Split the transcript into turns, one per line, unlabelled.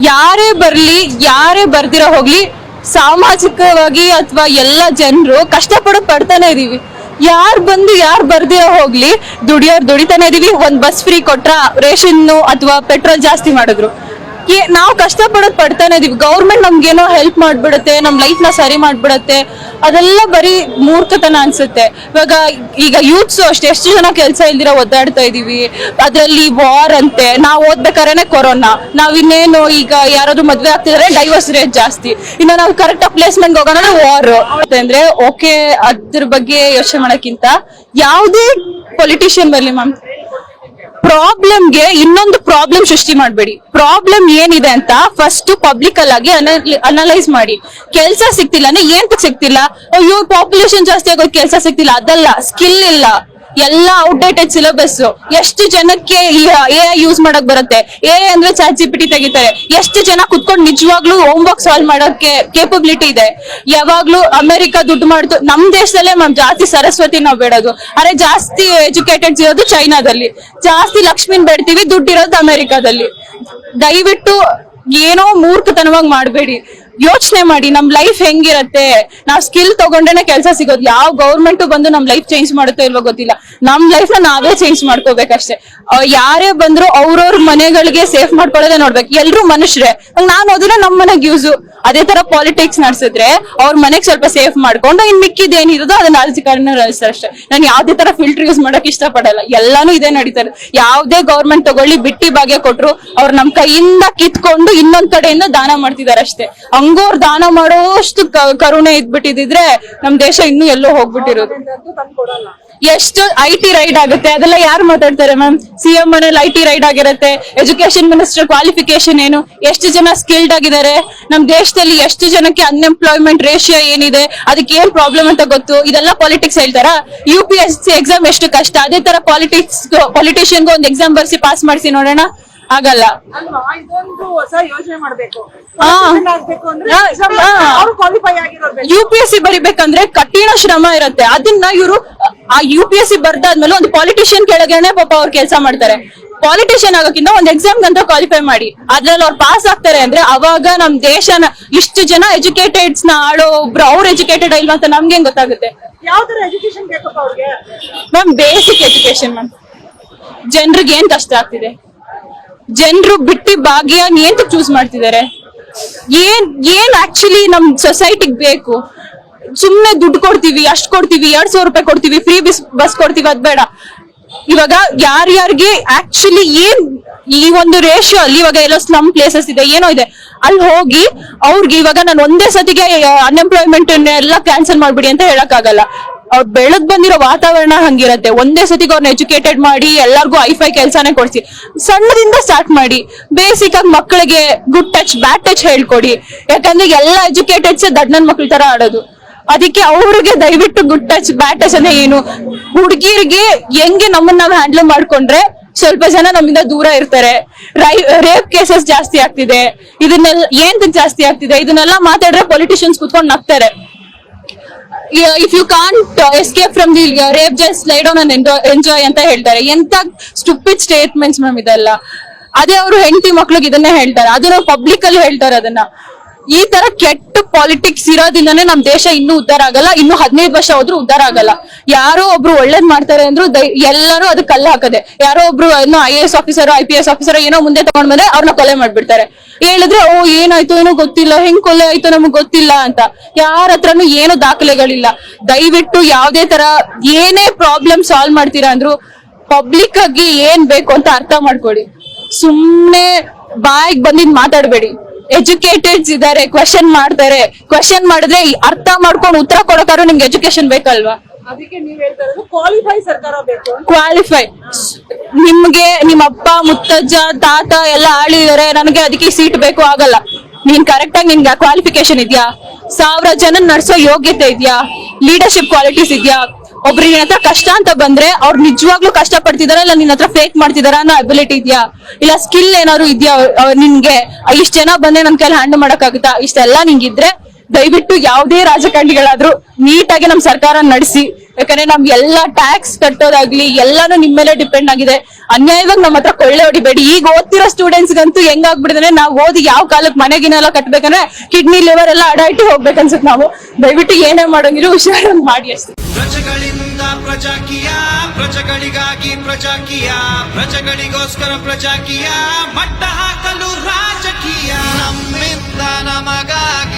ಯಾರೇ ಬರ್ಲಿ, ಯಾರೇ ಬರ್ದಿರೋ ಹೋಗ್ಲಿ, ಸಾಮಾಜಿಕವಾಗಿ ಅಥವಾ ಎಲ್ಲ ಜನರು ಕಷ್ಟಪಡೋದು ಪಡ್ತಾನೆ ಇದೀವಿ. ಯಾರು ಬಂದು ಯಾರು ಬರ್ದಿರೋ ಹೋಗ್ಲಿ, ದುಡಿತಾನೆ ಇದೀವಿ. ಒಂದ್ ಬಸ್ ಫ್ರೀ ಕೊಟ್ರ, ರೇಷನ್ ಅಥವಾ ಪೆಟ್ರೋಲ್ ಜಾಸ್ತಿ ಮಾಡಿದ್ರು, ನಾವು ಕಷ್ಟಪಡೋದು ಪಡ್ತಾನೆ ಇದೀವಿ. ಗೌರ್ಮೆಂಟ್ ನಮ್ಗೇನೋ ಹೆಲ್ಪ್ ಮಾಡ್ಬಿಡುತ್ತೆ, ನಮ್ ಲೈಫ್ ನ ಸರಿ ಮಾಡ್ಬಿಡತ್ತೆ, ಅದೆಲ್ಲ ಬರೀ ಮೂರ್ಖತನ ಅನ್ಸುತ್ತೆ. ಈಗ ಯೂತ್ಸ್ ಅಷ್ಟೇ, ಎಷ್ಟು ಜನ ಕೆಲಸ ಇಲ್ದಿರ ಒದ್ದಾಡ್ತಾ ಇದೀವಿ. ಅದ್ರಲ್ಲಿ ವಾರ್ ಅಂತೆ, ನಾವ್ ಓದ್ಬೇಕಾರೇನೆ ಕೊರೋನಾ, ನಾವ್ ಇನ್ನೇನು ಈಗ ಯಾರಾದ್ರೂ ಮದ್ವೆ ಆಗ್ತಿದ್ರೆ ಡೈವರ್ಸ್ ರೇಟ್ ಜಾಸ್ತಿ, ಇನ್ನು ನಾವು ಕರೆಕ್ಟ್ ಪ್ಲೇಸ್ಮೆಂಟ್ ಹೋಗೋಣ ವಾರ್ ಅಂದ್ರೆ ಓಕೆ. ಅದ್ರ ಬಗ್ಗೆ ಯೋಚನೆ ಮಾಡಕ್ಕಿಂತ ಯಾವುದೇ ಪೊಲಿಟಿಷಿಯನ್ ಬರ್ಲಿ ಮ್ಯಾಮ್, ಪ್ರಾಬ್ಲಮ್ಗೆ ಇನ್ನೊಂದು ಪ್ರಾಬ್ಲಮ್ ಸೃಷ್ಟಿ ಮಾಡಬೇಡಿ. ಪ್ರಾಬ್ಲಮ್ ಏನಿದೆ ಅಂತ ಫಸ್ಟ್ ಪಬ್ಲಿಕಲ್ ಆಗಿ ಅನಲೈಸ್ ಮಾಡಿ. ಕೆಲಸ ಸಿಗ್ತಿಲ್ಲ ಅಂದ್ರೆ ಏನ್ ಸಿಗ್ತಿಲ್ಲ, ಅಯ್ಯೋ ಪಾಪ್ಯುಲೇಷನ್ ಜಾಸ್ತಿ ಆಗೋದು ಕೆಲಸ ಸಿಗ್ತಿಲ್ಲ, ಅದಲ್ಲ, ಸ್ಕಿಲ್ ಇಲ್ಲ, ಎಲ್ಲ ಔಟ್ಡೇಟೆಡ್ ಸಿಲೆಬಸ್. ಎಷ್ಟು ಜನಕ್ಕೆ ಎ ಯೂಸ್ ಮಾಡಕ್ ಬರುತ್ತೆ? ಎ ಅಂದ್ರೆ ಚಾಟ್ ಜಿಪಿಟಿ ತೆಗಿತಾರೆ. ಎಷ್ಟು ಜನ ಕುತ್ಕೊಂಡು ನಿಜವಾಗ್ಲೂ ಹೋಮ್ ವರ್ಕ್ ಸಾಲ್ವ್ ಮಾಡೋಕೆ ಕೇಪಬಿಲಿಟಿ ಇದೆ? ಯಾವಾಗ್ಲೂ ಅಮೆರಿಕ ದುಡ್ಡು ಮಾಡ್ತು, ನಮ್ ದೇಶದಲ್ಲೇ ಮ್ಯಾಮ್ ಜಾಸ್ತಿ ಸರಸ್ವತಿ ನಾವು ಬೇಡೋದು. ಅರೆ ಜಾಸ್ತಿ ಎಜುಕೇಟೆಡ್ ಇರೋದು ಚೈನಾದಲ್ಲಿ, ಜಾಸ್ತಿ ಲಕ್ಷ್ಮಿನ್ ಬೇಡ್ತೀವಿ, ದುಡ್ಡಿರೋದು ಅಮೆರಿಕಾದಲ್ಲಿ. ದಯವಿಟ್ಟು ಏನೋ ಮೂರ್ಖತನವಾಗಿ ಮಾಡಬೇಡಿ. ಯೋಚನೆ ಮಾಡಿ, ನಮ್ ಲೈಫ್ ಹೆಂಗಿರತ್ತೆ, ನಾವ್ ಸ್ಕಿಲ್ ತಗೊಂಡೇನೆ ಕೆಲಸ ಸಿಗೋದು. ಯಾವ ಗೌರ್ಮೆಂಟ್ ಬಂದು ನಮ್ ಲೈಫ್ ಚೇಂಜ್ ಮಾಡುತ್ತೋ ಇಲ್ವೋ ಗೊತ್ತಿಲ್ಲ, ನಮ್ ಲೈಫ್ ನ ನಾವೇ ಚೇಂಜ್ ಮಾಡ್ಕೋಬೇಕಷ್ಟೇ. ಯಾರೇ ಬಂದ್ರು ಅವ್ರವ್ರ ಮನೆಗಳಿಗೆ ಸೇಫ್ ಮಾಡ್ಕೊಳ್ಳೋದೇ ನೋಡ್ಬೇಕು. ಎಲ್ರು ಮನುಷ್ಯರೇ, ನಾನ್ ಹೋದ್ರೆ ನಮ್ ಮನೆಗ್ ಯೂಸು. ಅದೇ ತರ ಪಾಲಿಟಿಕ್ಸ್ ನಡೆಸಿದ್ರೆ ಅವ್ರ ಮನೆಗ್ ಸ್ವಲ್ಪ ಸೇಫ್ ಮಾಡ್ಕೊಂಡು ಇನ್ ಮಿಕ್ಕಿದ್ ಏನಿರೋದು ಅದನ್ನ ರಾಜಕಾರಣ ನಡೆಸ್ತಾರೆ ಅಷ್ಟೇ. ನಾನು ಯಾವ್ದೇ ತರ ಫಿಲ್ಟರ್ ಯೂಸ್ ಮಾಡಕ್ ಇಷ್ಟ ಪಡಲ್ಲ. ಎಲ್ಲಾನು ಇದೇ ನಡೀತಾರೆ. ಯಾವ್ದೇ ಗೌರ್ಮೆಂಟ್ ತಗೊಳ್ಳಿ, ಬಿಟ್ಟಿ ಭಾಗ್ಯ ಕೊಟ್ರು ಅವ್ರು ನಮ್ ಕೈಯಿಂದ ಕಿತ್ಕೊಂಡು ಇನ್ನೊಂದ್ ಕಡೆಯಿಂದ ದಾನ ಮಾಡ್ತಿದಾರೆ ಅಷ್ಟೇ. ಹಂಗೋರ್ ದಾನ ಮಾಡೋಷ್ಟು ಕರುಣೆ ಇದ್ಬಿಟ್ಟಿದ್ರೆ ನಮ್ ದೇಶ ಇನ್ನೂ ಎಲ್ಲೋ ಹೋಗ್ಬಿಟ್ಟಿರೋದು. ಎಷ್ಟು IT ರೈಡ್ ಆಗುತ್ತೆ, ಅದೆಲ್ಲ ಯಾರು ಮಾತಾಡ್ತಾರೆ ಮ್ಯಾಮ್? CM ಮನೇಲಿ IT ರೈಡ್ ಆಗಿರುತ್ತೆ. ಎಜುಕೇಶನ್ ಮಿನಿಸ್ಟರ್ ಕ್ವಾಲಿಫಿಕೇಶನ್ ಏನು? ಎಷ್ಟು ಜನ ಸ್ಕಿಲ್ಡ್ ಆಗಿದ್ದಾರೆ? ನಮ್ ದೇಶದಲ್ಲಿ ಎಷ್ಟು ಜನಕ್ಕೆ ಅನ್ಎಂಪ್ಲಾಯ್ಮೆಂಟ್ ರೇಷಿಯೋ ಏನಿದೆ, ಅದಕ್ಕೆ ಏನ್ ಪ್ರಾಬ್ಲಮ್ ಅಂತ ಗೊತ್ತು? ಇದೆಲ್ಲ ಪಾಲಿಟಿಕ್ಸ್ ಹೇಳ್ತಾರ? UPSC ಎಕ್ಸಾಮ್ ಎಷ್ಟು ಕಷ್ಟ, ಅದೇ ತರ ಪಾಲಿಟಿಷಿಯನ್ಗೂ ಒಂದು ಎಕ್ಸಾಮ್ ಬರ್ಸಿ ಪಾಸ್ ಮಾಡಿಸಿ ನೋಡೋಣ, ಆಗಲ್ಲ. UPSC ಬರಿಬೇಕಂದ್ರೆ ಕಠಿಣ ಶ್ರಮ ಇರುತ್ತೆ. ಅದನ್ನ ಇವರು ಆ UPSC ಬರ್ದಾದ್ಮೇಲೆ ಒಂದು ಪಾಲಿಟಿಷಿಯನ್ ಕೆಳಗೇನೆ ಪಾಪ ಅವ್ರು ಕೆಲಸ ಮಾಡ್ತಾರೆ. ಪಾಲಿಟಿಷಿಯನ್ ಆಗೋಕ್ಕಿಂತ ಒಂದು ಎಕ್ಸಾಮ್ ಅಂತ ಕ್ವಾಲಿಫೈ ಮಾಡಿ ಅದ್ರಲ್ಲಿ ಅವ್ರು ಪಾಸ್ ಆಗ್ತಾರೆ ಅಂದ್ರೆ ಅವಾಗ ನಮ್ ದೇಶನ ಇಷ್ಟು ಜನ ಎಜುಕೇಟೆಡ್ಸ್ ನ ಆಡೋ ಒಬ್ರು ಅವ್ರು ಎಜುಕೇಟೆಡ್ ಇಲ್ವಾ ಅಂತ ನಮ್ಗೆ ಹೆಂಗ್ ಗೊತ್ತಾಗುತ್ತೆ?
ಯಾವ ತರ ಎಜುಕೇಶನ್ ಬೇಕಪ್ಪ ಅವ್ರಿಗೆ?
Ma'am basic education ma'am. ಜನರಿಗೆ ಏನ್ ಕಷ್ಟ ಆಗ್ತಿದೆ, ಜನರು ಬಿಟ್ಟಿ ಭಾಗ್ಯ ಏನ್ ಚೂಸ್ ಮಾಡ್ತಿದ್ದಾರೆ, ಏನ್ ಆಕ್ಚುಲಿ ನಮ್ ಸೊಸೈಟಿಗ್ ಬೇಕು? ಸುಮ್ನೆ ದುಡ್ಡು ಕೊಡ್ತೀವಿ, ಅಷ್ಟ್ ಕೊಡ್ತೀವಿ, 2,000 ರೂಪಾಯಿ ಕೊಡ್ತೀವಿ, ಫ್ರೀ ಬಸ್ ಕೊಡ್ತೀವಿ, ಅದ್ ಬೇಡ. ಇವಾಗ ಯಾರ್ಯಾರಿಗೆ ಆಕ್ಚುಲಿ ಏನ್ ಈ ಒಂದು ರೇಷಿಯೋ ಅಲ್ಲಿ, ಇವಾಗ ಎಲ್ಲೋ ಸ್ಲಮ್ ಪ್ಲೇಸಸ್ ಇದೆ, ಏನೋ ಇದೆ, ಅಲ್ಲಿ ಹೋಗಿ ಅವ್ರಿಗೆ ಇವಾಗ ನಾನು ಒಂದೇ ಸತಿಗೆ ಅನ್ಎಂಪ್ಲಾಯ್ಮೆಂಟ್ ಎಲ್ಲ ಕ್ಯಾನ್ಸಲ್ ಮಾಡ್ಬಿಡಿ ಅಂತ ಹೇಳಕ್ ಆಗಲ್ಲ. ಅವ್ರು ಬೆಳದ್ ಬಂದಿರೋ ವಾತಾವರಣ ಹಂಗಿರತ್ತೆ. ಒಂದೇ ಸತಿಗೆ ಅವ್ರನ್ನ ಎಜುಕೇಟೆಡ್ ಮಾಡಿ ಎಲ್ಲರಿಗೂ ಐಫೈ ಕೆಲ್ಸಾನೇ ಕೊಡ್ಸಿ. ಸಣ್ಣದಿಂದ ಸ್ಟಾರ್ಟ್ ಮಾಡಿ. ಬೇಸಿಕ್ ಆಗಿ ಮಕ್ಕಳಿಗೆ ಗುಡ್ ಟಚ್ ಬ್ಯಾಡ್ ಟಚ್ ಹೇಳ್ಕೊಡಿ. ಯಾಕಂದ್ರೆ ಎಲ್ಲ ಎಜುಕೇಟೆಡ್ಸ್ ದಡ್ಡನ್ ಮಕ್ಳ ತರ ಆಡೋದು. ಅದಕ್ಕೆ ಅವ್ರಿಗೆ ದಯವಿಟ್ಟು ಗುಡ್ ಟಚ್ ಬ್ಯಾಡ್ ಟಚ್ ಅಂದ್ರೆ ಏನು, ಹುಡುಗಿರಿಗೆ ಹೆಂಗೆ ನಮ್ಮನ್ನ ನಾವು ಹ್ಯಾಂಡಲ್ ಮಾಡ್ಕೊಂಡ್ರೆ ಸ್ವಲ್ಪ ಜನ ನಮ್ಮಿಂದ ದೂರ ಇರ್ತಾರೆ. ರೇಪ್ ಕೇಸಸ್ ಜಾಸ್ತಿ ಆಗ್ತಿದೆ, ಇದನ್ನೆಲ್ಲ ಏನ್ ಜಾಸ್ತಿ ಆಗ್ತಿದೆ, ಇದನ್ನೆಲ್ಲ ಮಾತಾಡ್ರೆ ಪೊಲಿಟಿಷಿಯನ್ಸ್ ಕುತ್ಕೊಂಡು ನಗ್ತಾರೆ. If you can't escape from the rape, just lie down and enjoy ಅಂತ ಹೇಳ್ತಾರೆ. ಎಂತ ಸ್ಟುಪಿಡ್ ಸ್ಟೇಟ್ಮೆಂಟ್ಸ್ ಮ್ಯಾಮ್ ಇದೆಲ್ಲ. ಅದೇ ಅವರು ಹೆಂಡತಿ ಮಕ್ಳಿಗೆ ಇದನ್ನೇ ಹೇಳ್ತಾರೆ, ಅದನ್ನ ಪಬ್ಲಿಕ್ ಅಲ್ಲಿ ಹೇಳ್ತಾರೆ. ಅದನ್ನ ಈ ತರ ಕೆಟ್ಟ ಪಾಲಿಟಿಕ್ಸ್ ಇರೋದ್ರಿಂದಾನೇ ನಮ್ ದೇಶ ಇನ್ನೂ ಉದ್ಧಾರ ಆಗಲ್ಲ. ಇನ್ನು 15 ವರ್ಷ ಹೋದ್ರು ಉದ್ಧಾರ ಆಗಲ್ಲ. ಯಾರೋ ಒಬ್ರು ಒಳ್ಳೇದ್ ಮಾಡ್ತಾರೆ ಅಂದ್ರು ಎಲ್ಲರೂ ಅದಕ್ಕೆ ಕಲ್ಲು ಹಾಕದೆ. ಯಾರೋ ಒಬ್ರು ಏನೋ IAS ಆಫೀಸರ್ IPS ಆಫೀಸರ್ ಏನೋ ಮುಂದೆ ತಗೊಂಡ್ ಬಂದ್ರೆ ಅವ್ರನ್ನ ಕೊಲೆ ಮಾಡ್ಬಿಡ್ತಾರೆ. ಹೇಳಿದ್ರೆ ಓ ಏನಾಯ್ತು ಏನೋ ಗೊತ್ತಿಲ್ಲ, ಹೆಂಗ್ ಕೊಲೆ ಆಯ್ತು ನಮಗ್ ಗೊತ್ತಿಲ್ಲ ಅಂತ. ಯಾರ ಹತ್ರನು ಏನು ದಾಖಲೆಗಳಿಲ್ಲ. ದಯವಿಟ್ಟು ಯಾವ್ದೇ ತರ ಏನೇ ಪ್ರಾಬ್ಲಮ್ ಸಾಲ್ವ್ ಮಾಡ್ತೀರಾ ಅಂದ್ರು ಪಬ್ಲಿಕ್ ಆಗಿ ಏನ್ ಬೇಕು ಅಂತ ಅರ್ಥ ಮಾಡ್ಕೊಡಿ. ಸುಮ್ನೆ ಬಾಯಿಗೆ ಬಂದಿದ್ ಮಾತಾಡ್ಬೇಡಿ. ಎಜುಕೇಟೆಡ್ಸ್ ಇದಾರೆ, ಕ್ವೆಶನ್ ಮಾಡ್ತಾರೆ. ಕ್ವೆಶನ್ ಮಾಡಿದ್ರೆ ಅರ್ಥ ಮಾಡ್ಕೊಂಡು ಉತ್ತರ ಕೊಡೋಕಾರು ನಿಮ್ಗೆ ಎಜುಕೇಶನ್ ಬೇಕಲ್ವಾ?
ಅದಕ್ಕೆ ನೀವ್ ಹೇಳ್ತಾ ಇರೋದು ಕ್ವಾಲಿಫೈ ಸರ್ಕಾರ ಬೇಕು.
ಕ್ವಾಲಿಫೈ ನಿಮ್ಗೆ ನಿಮ್ಮ ಅಪ್ಪ ಮುತ್ತಜ್ಜ ತಾತ ಎಲ್ಲ ಆಳಿದಾರೆ, ನನಗೆ ಅದಕ್ಕೆ ಸೀಟ್ ಬೇಕು ಆಗಲ್ಲ. ನೀನ್ ಕರೆಕ್ಟ್ ಆಗಿ ನಿನ್ಗೆ ಕ್ವಾಲಿಫಿಕೇಶನ್ ಇದ್ಯಾ? 1000 ಜನ ನಡ್ಸೋ ಯೋಗ್ಯತೆ ಇದ್ಯಾ? ಲೀಡರ್ಶಿಪ್ ಕ್ವಾಲಿಟೀಸ್ ಇದ್ಯಾ? ಒಬ್ರು ನಿನ್ನ ಹತ್ರ ಕಷ್ಟ ಅಂತ ಬಂದ್ರೆ ಅವ್ರು ನಿಜವಾಗ್ಲೂ ಕಷ್ಟ ಪಡ್ತಿದಾರ, ಇಲ್ಲ ನಿನ್ನ ಹತ್ರ ಫೇಕ್ ಮಾಡ್ತಿದಾರ ಅನ್ನೋ ಅಬಿಲಿಟಿ ಇದೆಯಾ? ಇಲ್ಲ ಸ್ಕಿಲ್ ಏನಾದ್ರು ಇದ್ಯಾ ನಿನ್ಗೆ? ಇಷ್ಟ ಜನ ಬಂದ್ರೆ ನನ್ ಕೈಲಿ ಹ್ಯಾಂಡಲ್ ಮಾಡಕ್ ಆಗುತ್ತಾ? ಇಷ್ಟೆಲ್ಲ ನಿಂಗಿದ್ರೆ ದಯವಿಟ್ಟು ಯಾವುದೇ ರಾಜಕಾರಣಿಗಳಾದ್ರೂ ನೀಟಾಗಿ ನಮ್ ಸರ್ಕಾರ ನಡೆಸಿ ಯಾಕಂದ್ರೆ ನಮ್ ಎಲ್ಲಾ ಟ್ಯಾಕ್ಸ್ ಕಟ್ಟೋದಾಗ್ಲಿ ಎಲ್ಲಾನು ನಿಮ್ ಮೇಲೆ ಡಿಪೆಂಡ್ ಆಗಿದೆ. ಅನ್ಯಾಯವಾಗಿ ನಮ್ಮ ಹತ್ರ ಕೊಳ್ಳೆ ಹೊಡಿಬೇಡಿ. ಈಗ ಓದ್ತಿರೋ ಸ್ಟೂಡೆಂಟ್ಸ್ ಗಂತೂ ಹೆಂಗಾಗ್ಬಿಟ್ಟಿದ್ರೆ ನಾವು ಓದಿ ಯಾವ ಕಾಲಕ್ಕೆ ಮನೆಗಿನೆಲ್ಲ ಕಟ್ಬೇಕಂದ್ರೆ ಕಿಡ್ನಿ ಲಿವರ್ ಎಲ್ಲ ಅಡಾಯ್ಟಿ ಹೋಗ್ಬೇಕನ್ಸುತ್ತೆ. ನಾವು ದಯವಿಟ್ಟು ಏನೇ ಮಾಡೋಂಗಿರೋ ಹುಷಾರಾಗಿ ಮಾಡಿ ಅಷ್ಟೇ.
ಪ್ರಜೆಗಳಿಂದ ಪ್ರಜಾಕೀಯ, ಪ್ರಜೆಗಳಿಗಾಗಿ ಪ್ರಜಾಕೀಯ, ಪ್ರಜೆಗಳಿಗೋಸ್ಕರ ಪ್ರಜಾಕೀಯ, ಮಟ್ಟ ಹಾಕಲು ರಾಜಕೀಯ, ನಮ್ಮಿಂದ ನಮಗಾಗಿ